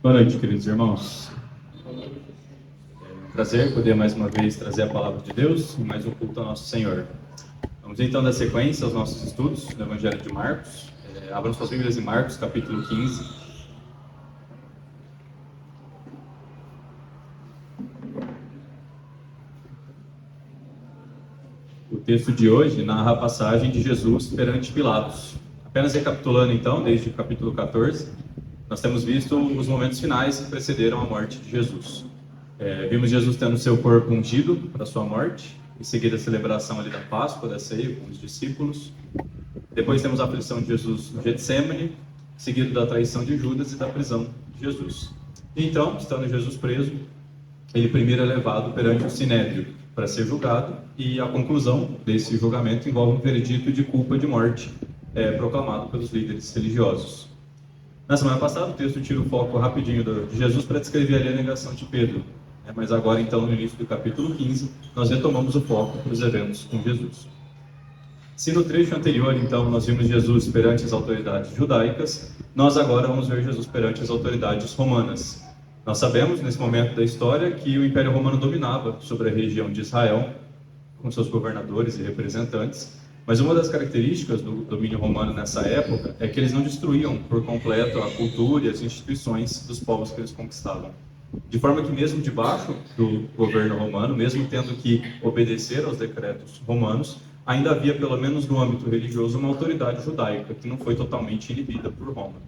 Boa noite, queridos irmãos. É um prazer poder mais uma vez trazer a palavra de Deus e mais um culto ao nosso Senhor. Vamos então dar sequência aos nossos estudos do Evangelho de Marcos. Abram suas Bíblias em Marcos, capítulo 15. O texto de hoje narra a passagem de Jesus perante Pilatos. Apenas recapitulando então, desde o capítulo 14, nós temos visto os momentos finais que precederam a morte de Jesus. Vimos Jesus tendo seu corpo ungido para sua morte, em seguida a celebração ali da Páscoa, da ceia com os discípulos. Depois temos a aflição de Jesus no Getsemane, seguido da traição de Judas e da prisão de Jesus. E então, estando Jesus preso, ele primeiro é levado perante o Sinédrio para ser julgado, e a conclusão desse julgamento envolve um veredito de culpa de morte proclamado pelos líderes religiosos. Na semana passada, o texto tira o foco rapidinho de Jesus para descrever ali a negação de Pedro. Mas agora, então, no início do capítulo 15, nós retomamos o foco para os eventos com Jesus. Se no trecho anterior, então, nós vimos Jesus perante as autoridades judaicas, nós agora vamos ver Jesus perante as autoridades romanas. Nós sabemos, nesse momento da história, que o Império Romano dominava sobre a região de Israel, com seus governadores e representantes, mas uma das características do domínio romano nessa época é que eles não destruíam por completo a cultura e as instituições dos povos que eles conquistavam. De forma que mesmo debaixo do governo romano, mesmo tendo que obedecer aos decretos romanos, ainda havia, pelo menos no âmbito religioso, uma autoridade judaica que não foi totalmente inibida por Roma.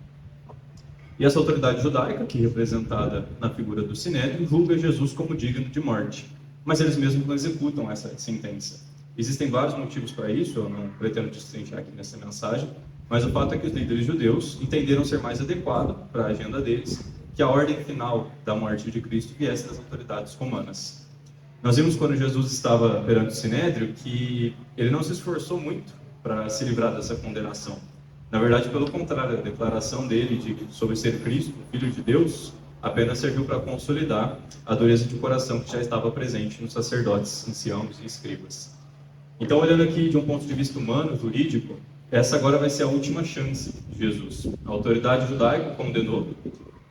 E essa autoridade judaica, que é representada na figura do Sinédrio, julga Jesus como digno de morte, mas eles mesmos não executam essa sentença. Existem vários motivos para isso, eu não pretendo destrinchar aqui nessa mensagem, mas o fato é que os líderes judeus entenderam ser mais adequado para a agenda deles que a ordem final da morte de Cristo viesse das autoridades romanas. Nós vimos quando Jesus estava perante o Sinédrio que ele não se esforçou muito para se livrar dessa condenação. Na verdade, pelo contrário, a declaração dele sobre ser Cristo, Filho de Deus, apenas serviu para consolidar a dureza de coração que já estava presente nos sacerdotes, anciãos e escribas. Então, olhando aqui de um ponto de vista humano, jurídico, essa agora vai ser a última chance de Jesus. A autoridade judaica condenou,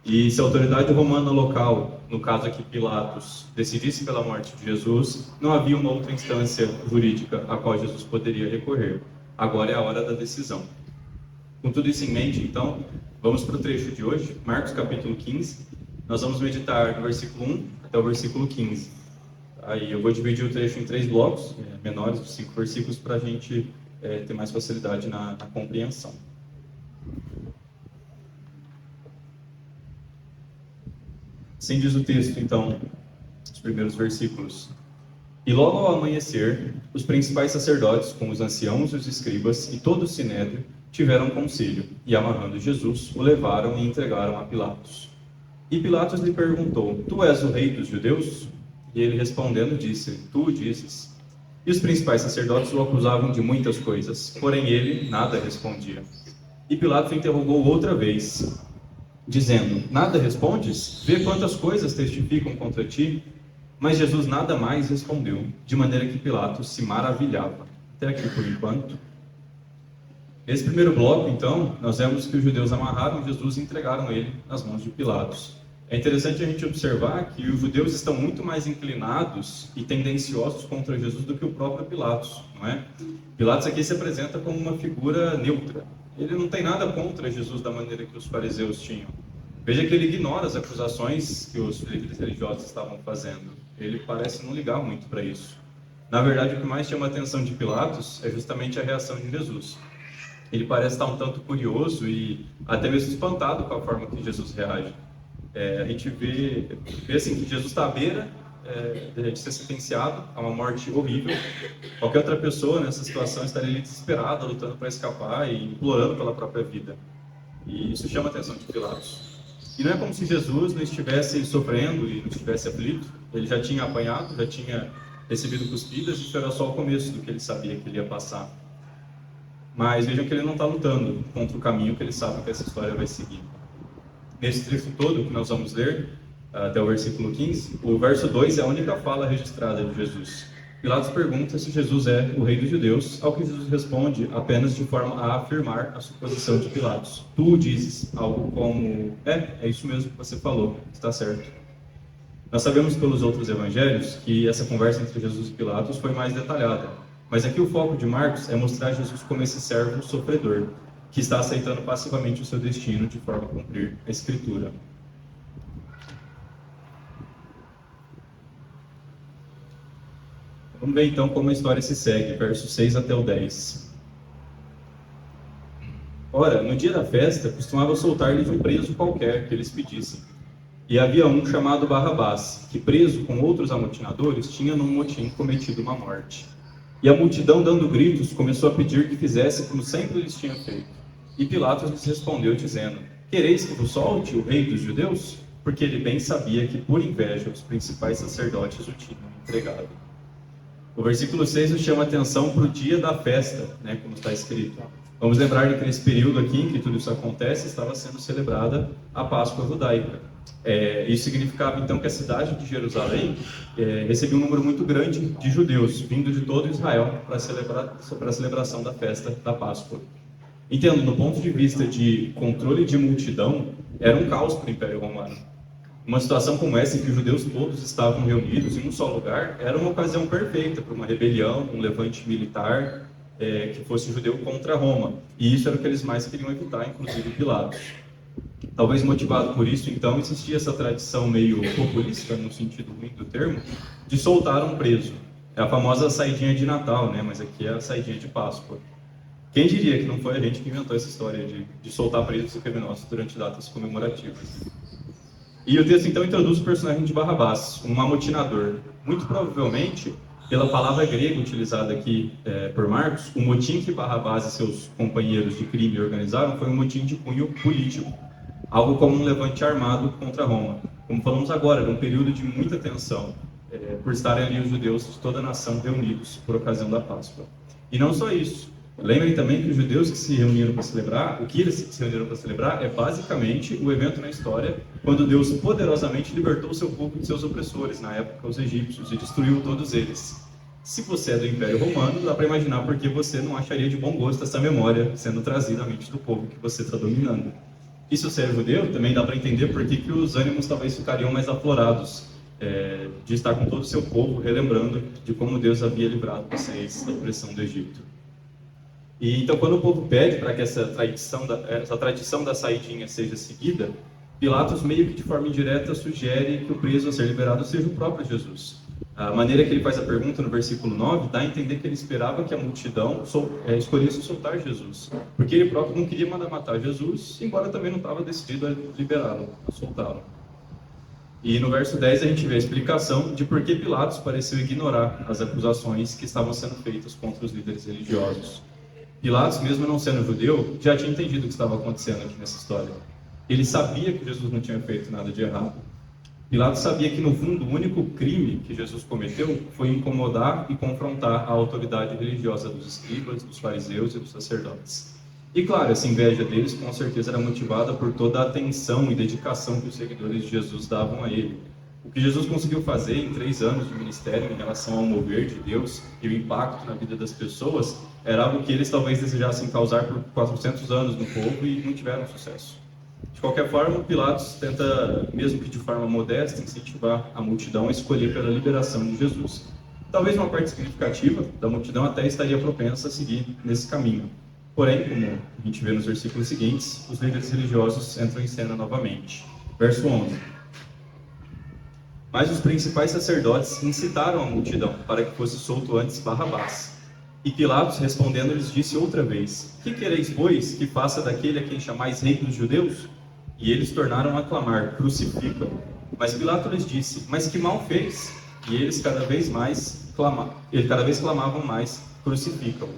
e se a autoridade romana local, no caso aqui Pilatos, decidisse pela morte de Jesus, não havia uma outra instância jurídica a qual Jesus poderia recorrer. Agora é a hora da decisão. Com tudo isso em mente, então, vamos para o trecho de hoje, Marcos capítulo 15. Nós vamos meditar do versículo 1 até o versículo 15. Aí eu vou dividir o trecho em 3 blocos, menores de 5 versículos, para a gente ter mais facilidade na compreensão. Assim diz o texto, então, os primeiros versículos. E logo ao amanhecer, os principais sacerdotes, com os anciãos e os escribas, e todo o sinédrio, tiveram conselho, e amarrando Jesus, o levaram e entregaram a Pilatos. E Pilatos lhe perguntou: Tu és o rei dos judeus? E ele respondendo disse: Tu o dizes. E os principais sacerdotes o acusavam de muitas coisas, porém ele nada respondia. E Pilatos o interrogou outra vez, dizendo: Nada respondes? Vê quantas coisas testificam contra ti. Mas Jesus nada mais respondeu, de maneira que Pilatos se maravilhava. Até aqui por enquanto. Nesse primeiro bloco, então, nós vemos que os judeus amarraram Jesus e entregaram ele nas mãos de Pilatos. É interessante a gente observar que os judeus estão muito mais inclinados e tendenciosos contra Jesus do que o próprio Pilatos, não é? Pilatos aqui se apresenta como uma figura neutra. Ele não tem nada contra Jesus da maneira que os fariseus tinham. Veja que ele ignora as acusações que os líderes religiosos estavam fazendo. Ele parece não ligar muito para isso. Na verdade, o que mais chama a atenção de Pilatos é justamente a reação de Jesus. Ele parece estar um tanto curioso e até mesmo espantado com a forma que Jesus reage. A gente vê assim, que Jesus está à beira de ser sentenciado a uma morte horrível. Qualquer outra pessoa nessa situação estaria ali desesperada, lutando para escapar e implorando pela própria vida. E isso chama a atenção de Pilatos. E não é como se Jesus não estivesse sofrendo e não estivesse aflito. Ele já tinha apanhado, já tinha recebido cuspidas, e isso era só o começo do que ele sabia que ele ia passar. Mas vejam que ele não está lutando contra o caminho que ele sabe que essa história vai seguir. Nesse trecho todo que nós vamos ler, até o versículo 15, o verso 2 é a única fala registrada de Jesus. Pilatos pergunta se Jesus é o rei dos judeus, ao que Jesus responde apenas de forma a afirmar a suposição de Pilatos. Tu dizes algo como, é isso mesmo que você falou, está certo. Nós sabemos pelos outros evangelhos que essa conversa entre Jesus e Pilatos foi mais detalhada, mas aqui o foco de Marcos é mostrar Jesus como esse servo sofredor, que está aceitando passivamente o seu destino de forma a cumprir a Escritura. Vamos ver então como a história se segue, versos 6 até o 10. Ora, no dia da festa, costumava soltar-lhes um preso qualquer que eles pedissem. E havia um chamado Barrabás, que preso com outros amotinadores, tinha num motim cometido uma morte. E a multidão, dando gritos, começou a pedir que fizesse como sempre eles tinham feito. E Pilatos lhes respondeu, dizendo, quereis que vos solte o rei dos judeus? Porque ele bem sabia que, por inveja, os principais sacerdotes o tinham entregado. O versículo 6 nos chama a atenção para o dia da festa, como está escrito. Vamos lembrar que nesse período aqui, em que tudo isso acontece, estava sendo celebrada a Páscoa judaica. Isso significava, então, que a cidade de Jerusalém recebia um número muito grande de judeus, vindo de todo Israel para a celebração da festa da Páscoa. Entendo, no ponto de vista de controle de multidão, era um caos para o Império Romano. Uma situação como essa, em que os judeus todos estavam reunidos em um só lugar, era uma ocasião perfeita para uma rebelião, um levante militar que fosse judeu contra Roma. E isso era o que eles mais queriam evitar, inclusive Pilatos. Talvez motivado por isso, então, existia essa tradição meio populista, no sentido ruim do termo, de soltar um preso. É a famosa saidinha de Natal, mas aqui é a saidinha de Páscoa. Quem diria que não foi a gente que inventou essa história de soltar presos e criminosos durante datas comemorativas? E o texto, então, introduz o personagem de Barrabás, um amotinador. Muito provavelmente, pela palavra grega utilizada aqui por Marcos, o motim que Barrabás e seus companheiros de crime organizaram foi um motim de cunho político, algo como um levante armado contra Roma. Como falamos agora, era um período de muita tensão, por estarem ali os judeus de toda a nação reunidos por ocasião da Páscoa. E não só isso. Lembrem também que os judeus que se reuniram para celebrar, o que eles se reuniram para celebrar é basicamente o evento na história quando Deus poderosamente libertou o seu povo de seus opressores, na época os egípcios, e destruiu todos eles. Se você é do Império Romano, dá para imaginar por que você não acharia de bom gosto essa memória sendo trazida à mente do povo que você está dominando. E se você é judeu, também dá para entender por que os ânimos talvez ficariam mais aflorados de estar com todo o seu povo, relembrando de como Deus havia livrado vocês da opressão do Egito. E então, quando o povo pede para que essa tradição da saidinha seja seguida, Pilatos, meio que de forma indireta, sugere que o preso a ser liberado seja o próprio Jesus. A maneira que ele faz a pergunta no versículo 9 dá a entender que ele esperava que a multidão escolhesse soltar Jesus, porque ele próprio não queria mandar matar Jesus, embora também não estava decidido a liberá-lo, a soltá-lo. E no verso 10 a gente vê a explicação de por que Pilatos pareceu ignorar as acusações que estavam sendo feitas contra os líderes religiosos. Pilatos, mesmo não sendo judeu, já tinha entendido o que estava acontecendo aqui nessa história. Ele sabia que Jesus não tinha feito nada de errado. Pilatos sabia que, no fundo, o único crime que Jesus cometeu foi incomodar e confrontar a autoridade religiosa dos escribas, dos fariseus e dos sacerdotes. E, claro, essa inveja deles, com certeza, era motivada por toda a atenção e dedicação que os seguidores de Jesus davam a ele. O que Jesus conseguiu fazer em 3 anos de ministério em relação ao mover de Deus e o impacto na vida das pessoas era algo que eles talvez desejassem causar por 400 anos no povo e não tiveram sucesso. De qualquer forma, Pilatos tenta, mesmo que de forma modesta, incentivar a multidão a escolher pela liberação de Jesus. Talvez uma parte significativa da multidão até estaria propensa a seguir nesse caminho. Porém, como a gente vê nos versículos seguintes, os líderes religiosos entram em cena novamente. Verso 11. Mas os principais sacerdotes incitaram a multidão para que fosse solto antes Barrabás. E Pilatos, respondendo, lhes disse outra vez: Que quereis, pois, que faça daquele a quem chamais rei dos judeus? E eles tornaram a clamar: Crucifica-o. Mas Pilatos lhes disse: Mas que mal fez? E eles cada vez clamavam mais: Crucifica-o.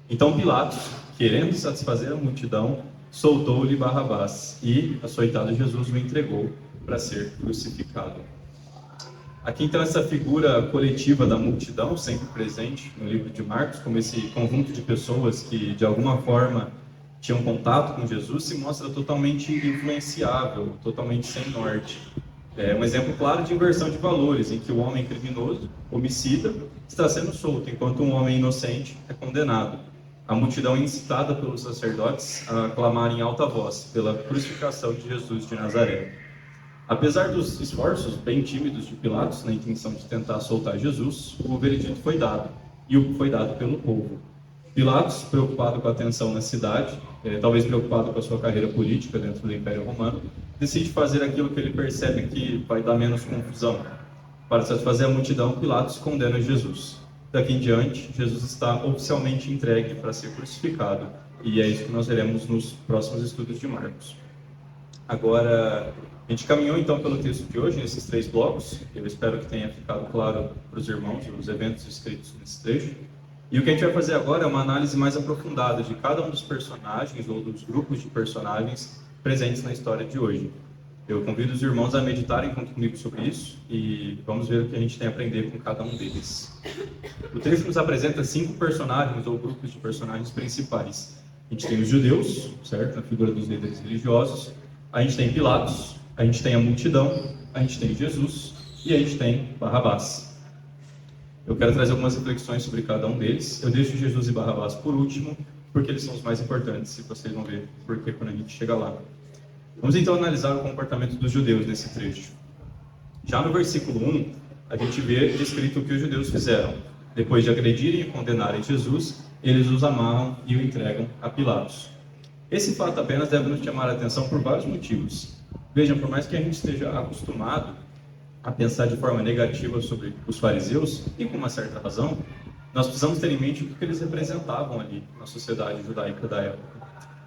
Então Pilatos, querendo satisfazer a multidão, soltou-lhe Barrabás e, açoitado Jesus, o entregou para ser crucificado. Aqui, então, essa figura coletiva da multidão, sempre presente no livro de Marcos, como esse conjunto de pessoas que, de alguma forma, tinham contato com Jesus, se mostra totalmente influenciável, totalmente sem norte. É um exemplo claro de inversão de valores, em que o homem criminoso, homicida, está sendo solto, enquanto um homem inocente é condenado. A multidão é incitada pelos sacerdotes a clamar em alta voz pela crucificação de Jesus de Nazaré. Apesar dos esforços bem tímidos de Pilatos na intenção de tentar soltar Jesus, o veredito foi dado, e foi dado pelo povo. Pilatos, preocupado com a tensão na cidade, talvez preocupado com a sua carreira política dentro do Império Romano, decide fazer aquilo que ele percebe que vai dar menos confusão. Para satisfazer a multidão, Pilatos condena Jesus. Daqui em diante, Jesus está oficialmente entregue para ser crucificado, e é isso que nós veremos nos próximos estudos de Marcos. Agora, a gente caminhou então pelo texto de hoje, nesses 3 blocos. Eu espero que tenha ficado claro para os irmãos os eventos escritos nesse trecho. E o que a gente vai fazer agora é uma análise mais aprofundada de cada um dos personagens ou dos grupos de personagens presentes na história de hoje. Eu convido os irmãos a meditarem comigo sobre isso e vamos ver o que a gente tem a aprender com cada um deles. O texto nos apresenta 5 personagens ou grupos de personagens principais. A gente tem os judeus, certo? Na figura dos líderes religiosos. A gente tem Pilatos, a gente tem a multidão, a gente tem Jesus e a gente tem Barrabás. Eu quero trazer algumas reflexões sobre cada um deles. Eu deixo Jesus e Barrabás por último, porque eles são os mais importantes, e vocês vão ver porque quando a gente chega lá. Vamos então analisar o comportamento dos judeus nesse trecho. Já no versículo 1, a gente vê descrito o que os judeus fizeram. Depois de agredirem e condenarem Jesus, eles os amarram e o entregam a Pilatos. Esse fato apenas deve nos chamar a atenção por vários motivos. Vejam, por mais que a gente esteja acostumado a pensar de forma negativa sobre os fariseus, e com uma certa razão, nós precisamos ter em mente o que eles representavam ali na sociedade judaica da época.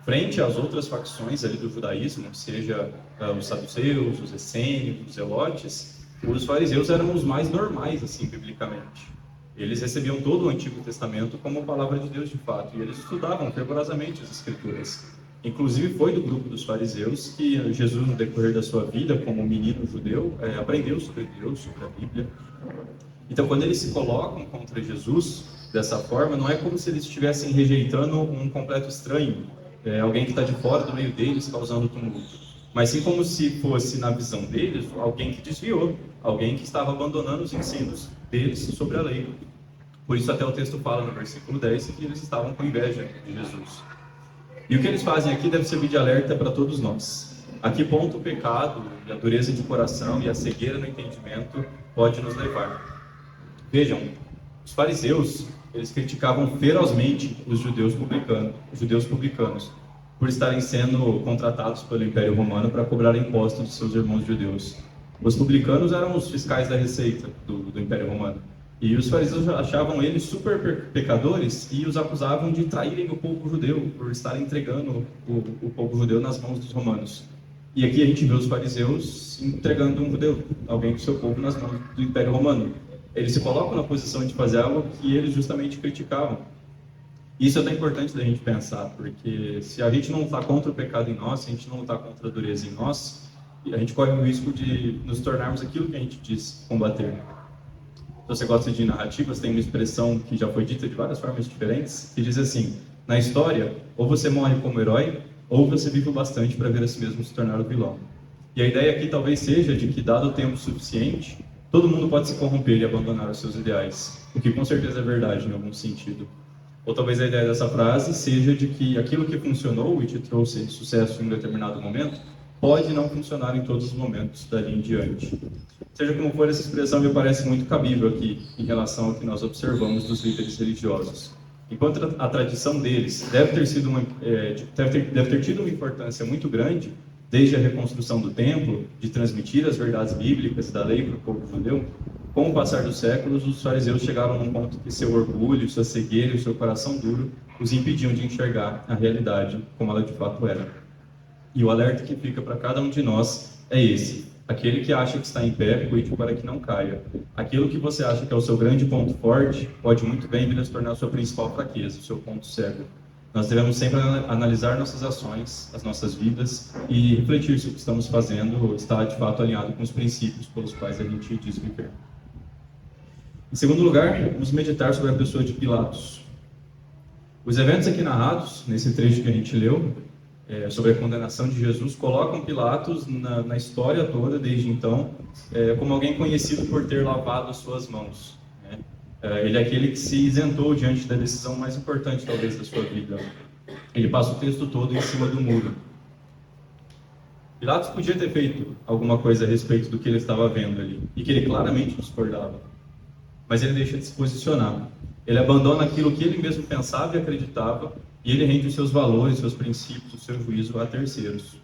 Frente às outras facções ali do judaísmo, seja os saduceus, os essênios, os zelotes, os fariseus eram os mais normais, assim, biblicamente. Eles recebiam todo o Antigo Testamento como palavra de Deus de fato, e eles estudavam fervorosamente as Escrituras. Inclusive foi do grupo dos fariseus que Jesus, no decorrer da sua vida como menino judeu, aprendeu sobre Deus, sobre a Bíblia. Então, quando eles se colocam contra Jesus dessa forma, não é como se eles estivessem rejeitando um completo estranho, alguém que está de fora do meio deles causando tumulto, mas sim como se fosse, na visão deles, alguém que desviou, alguém que estava abandonando os ensinos deles sobre a lei. Por isso até o texto fala no versículo 10 que eles estavam com inveja de Jesus. E o que eles fazem aqui deve servir de alerta para todos nós. A que ponto o pecado, e a dureza de coração e a cegueira no entendimento pode nos levar? Vejam, os fariseus, eles criticavam ferozmente os judeus publicanos, por estarem sendo contratados pelo Império Romano para cobrar impostos de seus irmãos judeus. Os publicanos eram os fiscais da receita do Império Romano. E os fariseus achavam eles super pecadores e os acusavam de traírem o povo judeu por estarem entregando o povo judeu nas mãos dos romanos. E aqui a gente vê os fariseus entregando um judeu, alguém do seu povo, nas mãos do Império Romano. Eles se colocam na posição de fazer algo que eles justamente criticavam. Isso é até importante da gente pensar, porque se a gente não lutar contra o pecado em nós, se a gente não lutar contra a dureza em nós, a gente corre o risco de nos tornarmos aquilo que a gente diz combater. Se você gosta de narrativas, tem uma expressão que já foi dita de várias formas diferentes, que diz assim: na história, ou você morre como herói, ou você vive o bastante para ver a si mesmo se tornar o vilão. E a ideia aqui talvez seja de que, dado o tempo suficiente, todo mundo pode se corromper e abandonar os seus ideais, o que com certeza é verdade em algum sentido. Ou talvez a ideia dessa frase seja de que aquilo que funcionou e te trouxe sucesso em um determinado momento, pode não funcionar em todos os momentos dali em diante. Seja como for, essa expressão me parece muito cabível aqui em relação ao que nós observamos dos líderes religiosos. Enquanto a tradição deles deve ter tido uma importância muito grande, desde a reconstrução do templo, de transmitir as verdades bíblicas da lei para o povo judeu, com o passar dos séculos, os fariseus chegaram num ponto que seu orgulho, sua cegueira e o seu coração duro os impediam de enxergar a realidade como ela de fato era. E o alerta que fica para cada um de nós é esse: aquele que acha que está em pé, cuide para que não caia. Aquilo que você acha que é o seu grande ponto forte, pode muito bem vir a se tornar a sua principal fraqueza, o seu ponto cego. Nós devemos sempre analisar nossas ações, as nossas vidas, e refletir se o que estamos fazendo está de fato alinhado com os princípios pelos quais a gente diz viver. Em segundo lugar, vamos meditar sobre a pessoa de Pilatos. Os eventos aqui narrados, nesse trecho que a gente leu, sobre a condenação de Jesus, colocam Pilatos na história toda, desde então, como alguém conhecido por ter lavado as suas mãos. Né? Ele é aquele que se isentou diante da decisão mais importante, talvez, da sua vida. Ele passa o texto todo em cima do muro. Pilatos podia ter feito alguma coisa a respeito do que ele estava vendo ali, e que ele claramente discordava. Mas ele deixa de se posicionar. Ele abandona aquilo que ele mesmo pensava e acreditava, e ele rende os seus valores, seus princípios, o seu juízo a terceiros.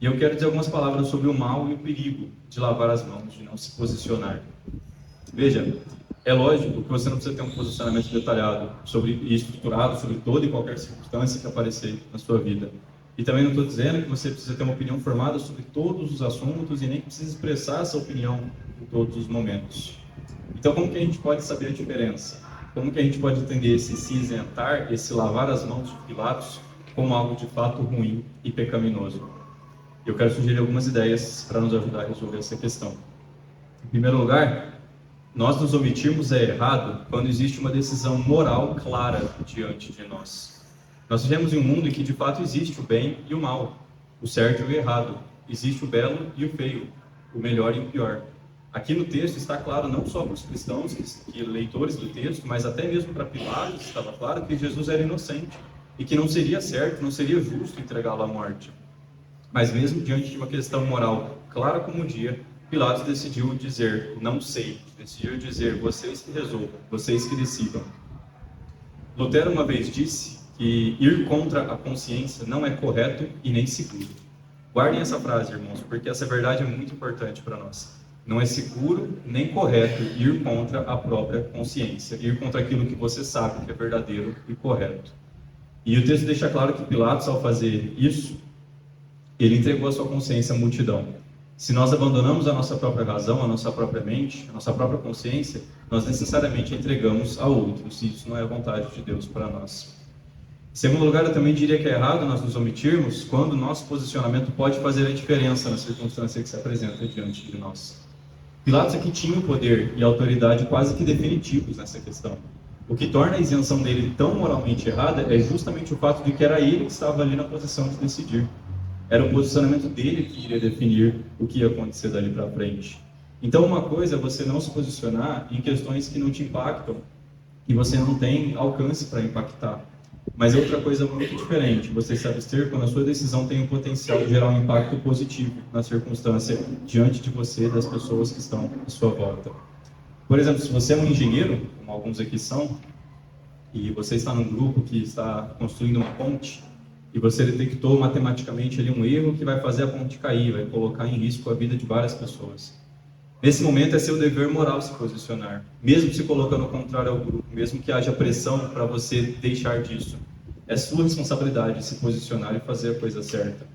E eu quero dizer algumas palavras sobre o mal e o perigo de lavar as mãos, de não se posicionar. Veja, é lógico que você não precisa ter um posicionamento detalhado e estruturado sobre toda e qualquer circunstância que aparecer na sua vida. E também não estou dizendo que você precisa ter uma opinião formada sobre todos os assuntos e nem que precisa expressar essa opinião em todos os momentos. Então, como que a gente pode saber a diferença? Como que a gente pode entender esse se isentar, esse lavar as mãos de Pilatos, como algo de fato ruim e pecaminoso? Eu quero sugerir algumas ideias para nos ajudar a resolver essa questão. Em primeiro lugar, nós nos omitirmos é errado quando existe uma decisão moral clara diante de nós. Nós vivemos em um mundo em que de fato existe o bem e o mal, o certo e o errado, existe o belo e o feio, o melhor e o pior. Aqui no texto está claro, não só para os cristãos, que leitores do texto, mas até mesmo para Pilatos, estava claro que Jesus era inocente e que não seria certo, não seria justo entregá-lo à morte. Mas mesmo diante de uma questão moral clara como o dia, Pilatos decidiu dizer, não sei, decidiu dizer, vocês que resolvam, vocês que decidam. Lutero uma vez disse que ir contra a consciência não é correto e nem seguro. Guardem essa frase, irmãos, porque essa verdade é muito importante para nós. Não é seguro nem correto ir contra a própria consciência, ir contra aquilo que você sabe que é verdadeiro e correto. E o texto deixa claro que Pilatos, ao fazer isso, ele entregou a sua consciência à multidão. Se nós abandonamos a nossa própria razão, a nossa própria mente, a nossa própria consciência, nós necessariamente entregamos a outros, e isso não é a vontade de Deus para nós. Em segundo lugar, eu também diria que é errado nós nos omitirmos quando o nosso posicionamento pode fazer a diferença na circunstância que se apresenta diante de nós. Pilatos aqui tinha o poder e a autoridade quase que definitivos nessa questão. O que torna a isenção dele tão moralmente errada é justamente o fato de que era ele que estava ali na posição de decidir. Era o posicionamento dele que iria definir o que ia acontecer dali para frente. Então, uma coisa é você não se posicionar em questões que não te impactam e você não tem alcance para impactar. Mas é outra coisa muito diferente, você se abster quando a sua decisão tem o potencial de gerar um impacto positivo na circunstância diante de você e das pessoas que estão à sua volta. Por exemplo, se você é um engenheiro, como alguns aqui são, e você está num grupo que está construindo uma ponte, e você detectou matematicamente ali um erro que vai fazer a ponte cair, vai colocar em risco a vida de várias pessoas. Nesse momento é seu dever moral se posicionar, mesmo se colocando contrário ao grupo, mesmo que haja pressão para você deixar disso. É sua responsabilidade se posicionar e fazer a coisa certa.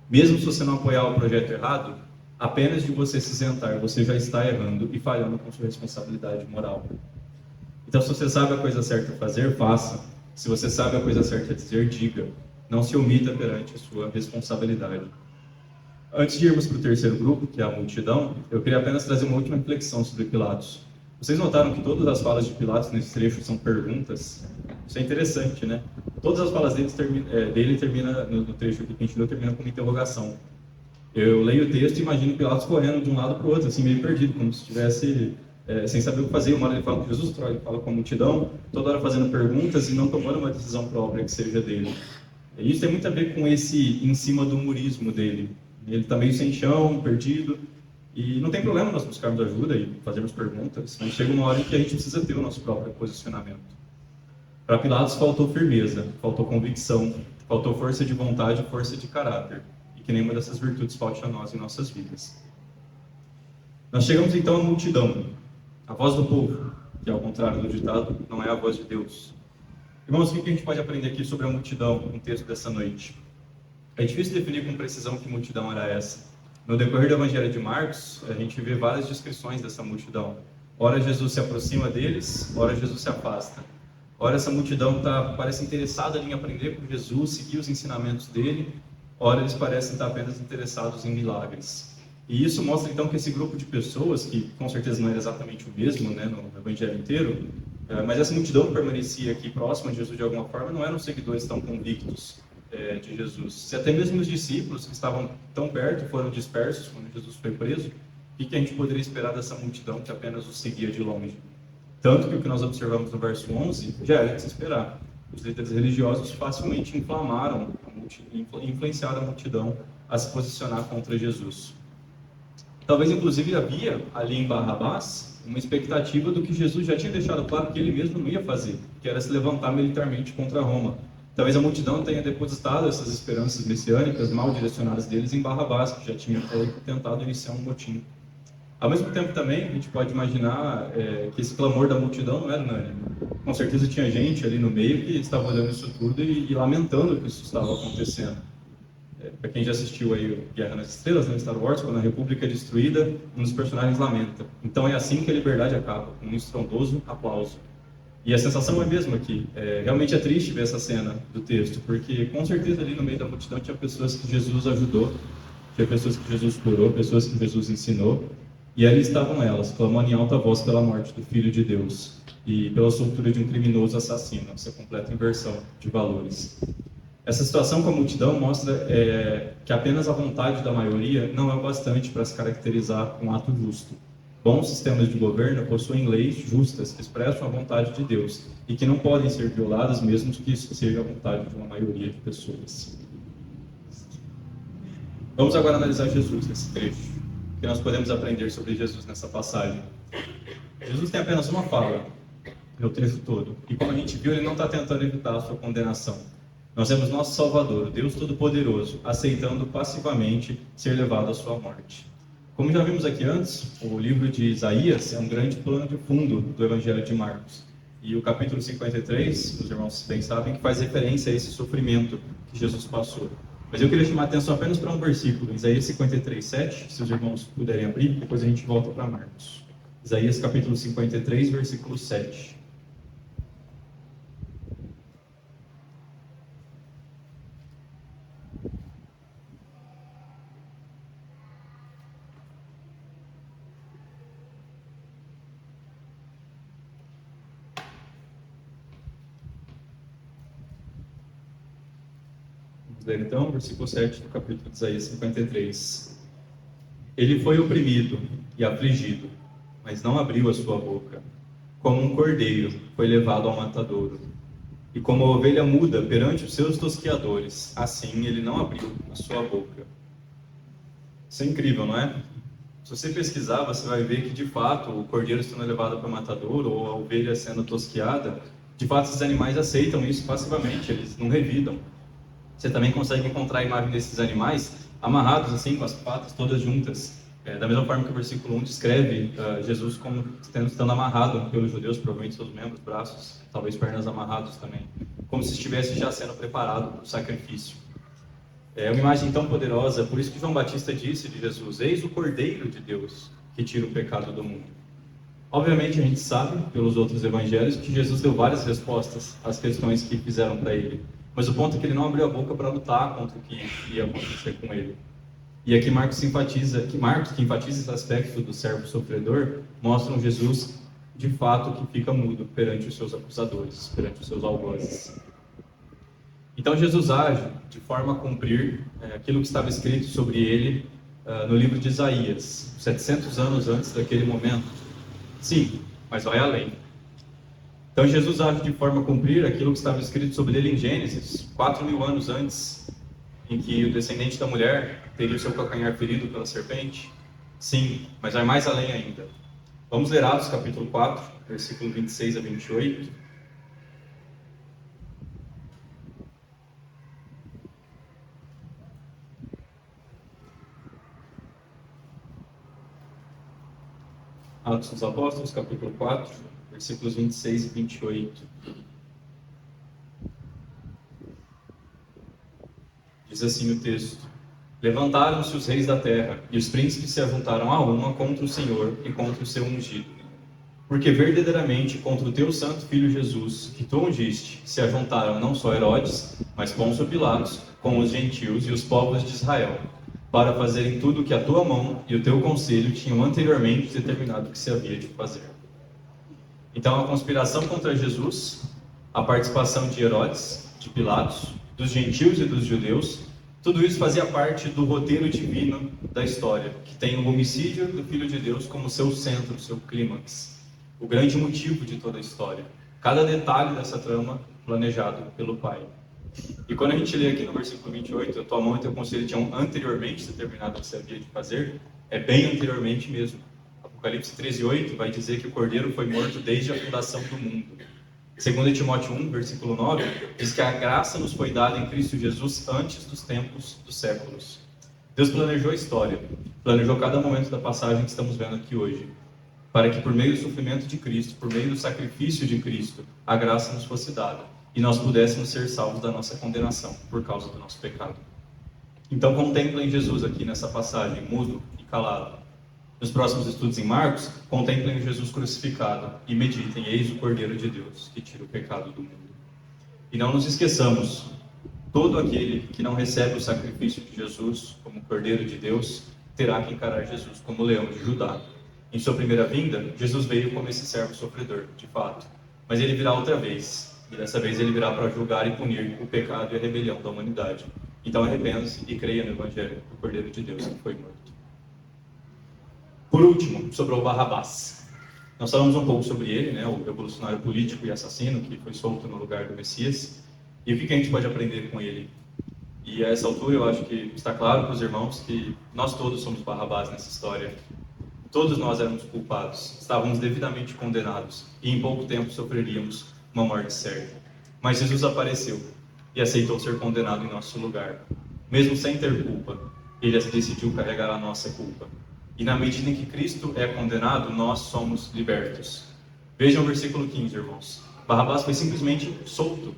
Mesmo se você não apoiar o projeto errado, apenas de você se isentar, você já está errando e falhando com sua responsabilidade moral. Então, se você sabe a coisa certa a fazer, faça. Se você sabe a coisa certa a dizer, diga. Não se omita perante a sua responsabilidade. Antes de irmos para o terceiro grupo, que é a multidão, eu queria apenas trazer uma última reflexão sobre Pilatos. Vocês notaram que todas as falas de Pilatos nesse trecho são perguntas? Isso é interessante, né? Todas as falas dele termina no trecho que a gente leu, termina com uma interrogação. Eu leio o texto e imagino Pilatos correndo de um lado para o outro, assim, meio perdido, como se estivesse sem saber o que fazer. Uma hora ele fala com Jesus, outra hora ele fala com a multidão, toda hora fazendo perguntas e não tomando uma decisão própria que seja dele. E isso tem muito a ver com esse em cima do murismo dele. Ele está meio sem chão, perdido, e não tem problema nós buscarmos ajuda e fazermos perguntas, mas chega uma hora em que a gente precisa ter o nosso próprio posicionamento. Para Pilatos faltou firmeza, faltou convicção, faltou força de vontade e força de caráter, e que nenhuma dessas virtudes falte a nós em nossas vidas. Nós chegamos então à multidão, a voz do povo, que ao contrário do ditado, não é a voz de Deus. Irmãos, o que a gente pode aprender aqui sobre a multidão no texto dessa noite? É difícil definir com precisão que multidão era essa. No decorrer do Evangelho de Marcos, a gente vê várias descrições dessa multidão. Ora Jesus se aproxima deles, ora Jesus se afasta. Ora essa multidão parece interessada em aprender com Jesus, seguir os ensinamentos dele, ora eles parecem estar apenas interessados em milagres. E isso mostra então que esse grupo de pessoas, que com certeza não era exatamente o mesmo, né, no Evangelho inteiro, mas essa multidão que permanecia aqui próxima de Jesus de alguma forma não eram seguidores tão convictos de Jesus. Se até mesmo os discípulos que estavam tão perto foram dispersos quando Jesus foi preso, o que a gente poderia esperar dessa multidão que apenas o seguia de longe? Tanto que o que nós observamos no verso 11 já era de se esperar. Os líderes religiosos facilmente influenciaram a multidão a se posicionar contra Jesus. Talvez, inclusive, havia ali em Barrabás uma expectativa do que Jesus já tinha deixado claro que ele mesmo não ia fazer, que era se levantar militarmente contra Roma. Talvez a multidão tenha depositado essas esperanças messiânicas mal direcionadas deles em Barrabás, que já tinha tentado iniciar um motim. Ao mesmo tempo também, a gente pode imaginar que esse clamor da multidão não era unânime. Com certeza tinha gente ali no meio que estava olhando isso tudo e lamentando que isso estava acontecendo. Para quem já assistiu aí o Guerra nas Estrelas, né, Star Wars, quando a República é destruída, um dos personagens lamenta. Então é assim que a liberdade acaba, com um estrondoso aplauso. E a sensação é a mesma aqui. Realmente é triste ver essa cena do texto, porque com certeza ali no meio da multidão tinha pessoas que Jesus ajudou, tinha pessoas que Jesus curou, pessoas que Jesus ensinou, e ali estavam elas, clamando em alta voz pela morte do Filho de Deus e pela soltura de um criminoso assassino, essa completa inversão de valores. Essa situação com a multidão mostra que apenas a vontade da maioria não é o bastante para se caracterizar um ato justo. Bons sistemas de governo possuem leis justas que expressam a vontade de Deus e que não podem ser violadas mesmo que isso seja a vontade de uma maioria de pessoas. Vamos agora analisar Jesus nesse trecho. O que nós podemos aprender sobre Jesus nessa passagem? Jesus tem apenas uma fala no trecho todo. E como a gente viu, ele não está tentando evitar a sua condenação. Nós vemos nosso Salvador, o Deus Todo-Poderoso, aceitando passivamente ser levado à sua morte. Como já vimos aqui antes, o livro de Isaías é um grande plano de fundo do Evangelho de Marcos. E o capítulo 53, os irmãos bem sabem, que faz referência a esse sofrimento que Jesus passou. Mas eu queria chamar a atenção apenas para um versículo, Isaías 53, 7, se os irmãos puderem abrir, depois a gente volta para Marcos. Isaías capítulo 53, versículo 7. Vamos ler então, versículo 7 do capítulo de Isaías 53. Ele foi oprimido e afligido, mas não abriu a sua boca. Como um cordeiro foi levado ao matadouro, e como a ovelha muda perante os seus tosqueadores, assim ele não abriu a sua boca. Isso é incrível, não é? Se você pesquisar, você vai ver que de fato o cordeiro sendo levado para o matadouro ou a ovelha sendo tosqueada, de fato esses animais aceitam isso passivamente, eles não revidam. Você também consegue encontrar a imagem desses animais amarrados assim, com as patas todas juntas. Da mesma forma que o versículo 1 descreve Jesus como estando amarrado pelos judeus, provavelmente seus membros, braços, talvez pernas amarrados também, como se estivesse já sendo preparado para o sacrifício. É uma imagem tão poderosa, por isso que João Batista disse de Jesus: eis o Cordeiro de Deus que tira o pecado do mundo. Obviamente a gente sabe, pelos outros evangelhos, que Jesus deu várias respostas às questões que fizeram para ele. Mas o ponto é que ele não abriu a boca para lutar contra o que ia acontecer com ele. E aqui Marcos, que enfatiza esse aspecto do servo sofredor, mostra um Jesus, de fato, que fica mudo perante os seus acusadores, perante os seus algozes. Então Jesus age de forma a cumprir aquilo que estava escrito sobre ele no livro de Isaías, 700 anos antes daquele momento. Sim, mas vai além. Então Jesus age de forma a cumprir aquilo que estava escrito sobre ele em Gênesis, 4.000 anos antes, em que o descendente da mulher teria o seu calcanhar ferido pela serpente. Sim, mas vai mais além ainda. Vamos ler Atos capítulo 4, versículo 26 a 28. Atos dos Apóstolos, capítulo 4, versículos 26 e 28. Diz assim o texto: levantaram-se os reis da terra, e os príncipes se ajuntaram a uma contra o Senhor e contra o seu ungido. Porque verdadeiramente contra o teu santo filho Jesus, que tu ungiste, se ajuntaram não só Herodes, mas Pôncio Pilatos, com os gentios e os povos de Israel, para fazerem tudo o que a tua mão e o teu conselho tinham anteriormente determinado que se havia de fazer. Então, a conspiração contra Jesus, a participação de Herodes, de Pilatos, dos gentios e dos judeus. Tudo isso fazia parte do roteiro divino da história, que tem o homicídio do Filho de Deus como seu centro, seu clímax, o grande motivo de toda a história. Cada detalhe dessa trama planejado pelo Pai. E quando a gente lê aqui no versículo 28, a tua mão e teu conselho tinham anteriormente determinado o que você havia de fazer, é bem anteriormente mesmo. Apocalipse 13:8 vai dizer que o Cordeiro foi morto desde a fundação do mundo. 2 Timóteo 1, versículo 9, diz que a graça nos foi dada em Cristo Jesus antes dos tempos dos séculos. Deus planejou a história, planejou cada momento da passagem que estamos vendo aqui hoje, para que por meio do sofrimento de Cristo, por meio do sacrifício de Cristo, a graça nos fosse dada e nós pudéssemos ser salvos da nossa condenação por causa do nosso pecado. Então contemplem Jesus aqui nessa passagem, mudo e calado. Nos próximos estudos em Marcos, contemplem Jesus crucificado e meditem, eis o Cordeiro de Deus que tira o pecado do mundo. E não nos esqueçamos, todo aquele que não recebe o sacrifício de Jesus como Cordeiro de Deus, terá que encarar Jesus como leão de Judá. Em sua primeira vinda, Jesus veio como esse servo sofredor, de fato. Mas ele virá outra vez, e dessa vez ele virá para julgar e punir o pecado e a rebelião da humanidade. Então arrependa-se e creia no Evangelho do Cordeiro de Deus que foi morto. Por último, sobre o Barrabás. Nós falamos um pouco sobre ele, né, o revolucionário político e assassino que foi solto no lugar do Messias, e o que a gente pode aprender com ele. E a essa altura eu acho que está claro para os irmãos que nós todos somos Barrabás nessa história. Todos nós éramos culpados, estávamos devidamente condenados e em pouco tempo sofreríamos uma morte certa. Mas Jesus apareceu e aceitou ser condenado em nosso lugar. Mesmo sem ter culpa, ele decidiu carregar a nossa culpa. E na medida em que Cristo é condenado, nós somos libertos. Vejam o versículo 15, irmãos. Barrabás foi simplesmente solto.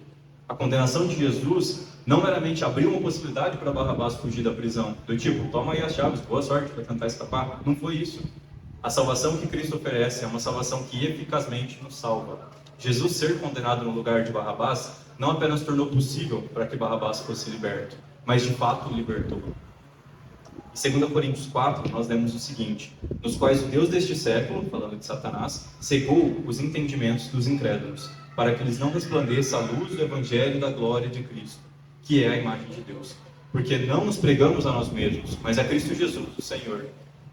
A condenação de Jesus não meramente abriu uma possibilidade para Barrabás fugir da prisão, do tipo, toma aí as chaves, boa sorte para tentar escapar. Não foi isso. A salvação que Cristo oferece é uma salvação que eficazmente nos salva. Jesus ser condenado no lugar de Barrabás não apenas tornou possível para que Barrabás fosse liberto, mas de fato o libertou. Em 2 Coríntios 4, nós lemos o seguinte: nos quais o Deus deste século, falando de Satanás, cegou os entendimentos dos incrédulos, para que eles não resplandeça a luz do Evangelho da glória de Cristo, que é a imagem de Deus. Porque não nos pregamos a nós mesmos, mas a Cristo Jesus, o Senhor.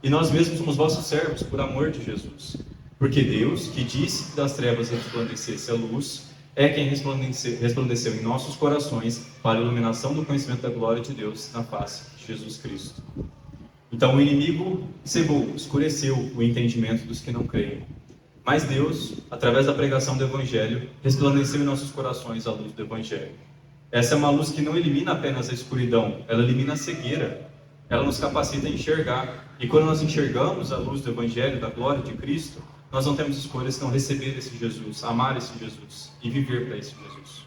E nós mesmos somos vossos servos, por amor de Jesus. Porque Deus, que disse que das trevas resplandecesse a luz, é quem resplandeceu em nossos corações para a iluminação do conhecimento da glória de Deus na face de Jesus Cristo. Então o inimigo cegou, escureceu o entendimento dos que não creem. Mas Deus, através da pregação do Evangelho, resplandeceu em nossos corações a luz do Evangelho. Essa é uma luz que não elimina apenas a escuridão, ela elimina a cegueira. Ela nos capacita a enxergar. E quando nós enxergamos a luz do Evangelho, da glória de Cristo, nós não temos escolha senão receber esse Jesus, amar esse Jesus e viver para esse Jesus.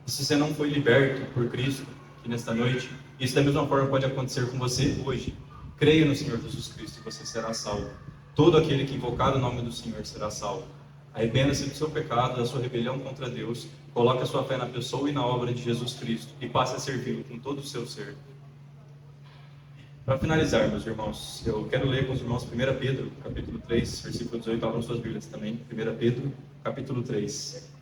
E se você não foi liberto por Cristo aqui nesta noite, isso da mesma forma pode acontecer com você hoje. Creia no Senhor Jesus Cristo e você será salvo. Todo aquele que invocar o nome do Senhor será salvo. Arrependa-se do seu pecado, da sua rebelião contra Deus, coloque a sua fé na pessoa e na obra de Jesus Cristo e passe a servi-lo com todo o seu ser. Para finalizar, meus irmãos, eu quero ler com os irmãos 1 Pedro, capítulo 3, versículo 18, abram suas Bíblias também. 1 Pedro, capítulo 3.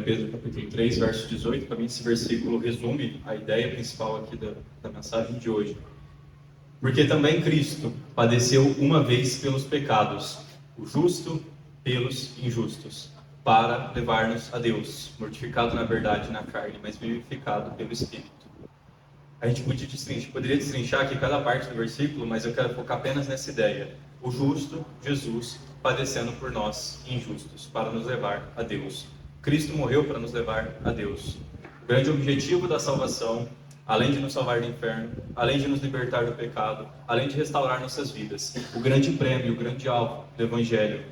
Pedro, capítulo 3, verso 18, para mim esse versículo resume a ideia principal aqui da mensagem de hoje. Porque também Cristo padeceu uma vez pelos pecados, o justo pelos injustos, para levar-nos a Deus, mortificado na verdade e na carne, mas vivificado pelo Espírito. A gente poderia destrinchar aqui cada parte do versículo, mas eu quero focar apenas nessa ideia. O justo, Jesus, padecendo por nós, injustos, para nos levar a Deus. Cristo morreu para nos levar a Deus. O grande objetivo da salvação, além de nos salvar do inferno, além de nos libertar do pecado, além de restaurar nossas vidas, o grande prêmio, o grande alvo do Evangelho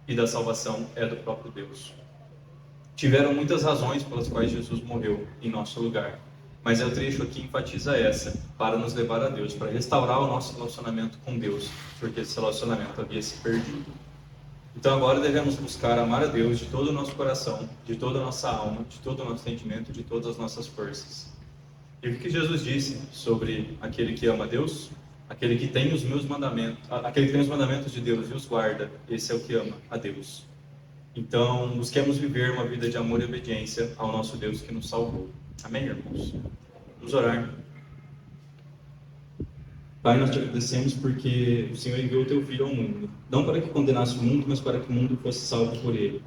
e da salvação é do próprio Deus. Tiveram muitas razões pelas quais Jesus morreu em nosso lugar, mas o trecho aqui enfatiza essa, para nos levar a Deus, para restaurar o nosso relacionamento com Deus, porque esse relacionamento havia se perdido. Então agora devemos buscar amar a Deus de todo o nosso coração, de toda a nossa alma, de todo o nosso sentimento, de todas as nossas forças. E o que Jesus disse sobre aquele que ama a Deus? Aquele que tem os meus mandamentos, aquele que tem os mandamentos de Deus e os guarda, esse é o que ama a Deus. Então, busquemos viver uma vida de amor e obediência ao nosso Deus que nos salvou. Amém, irmãos? Vamos orar. Pai, nós te agradecemos porque o Senhor enviou o teu Filho ao mundo, não para que condenasse o mundo, mas para que o mundo fosse salvo por ele.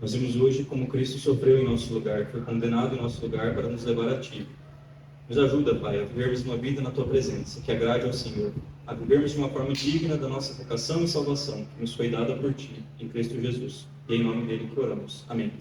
Nós vimos hoje como Cristo sofreu em nosso lugar, foi condenado em nosso lugar para nos levar a ti. Nos ajuda, Pai, a vivermos uma vida na tua presença, que agrade ao Senhor, a vivermos de uma forma digna da nossa vocação e salvação, que nos foi dada por ti, em Cristo Jesus. E é em nome dele que oramos. Amém.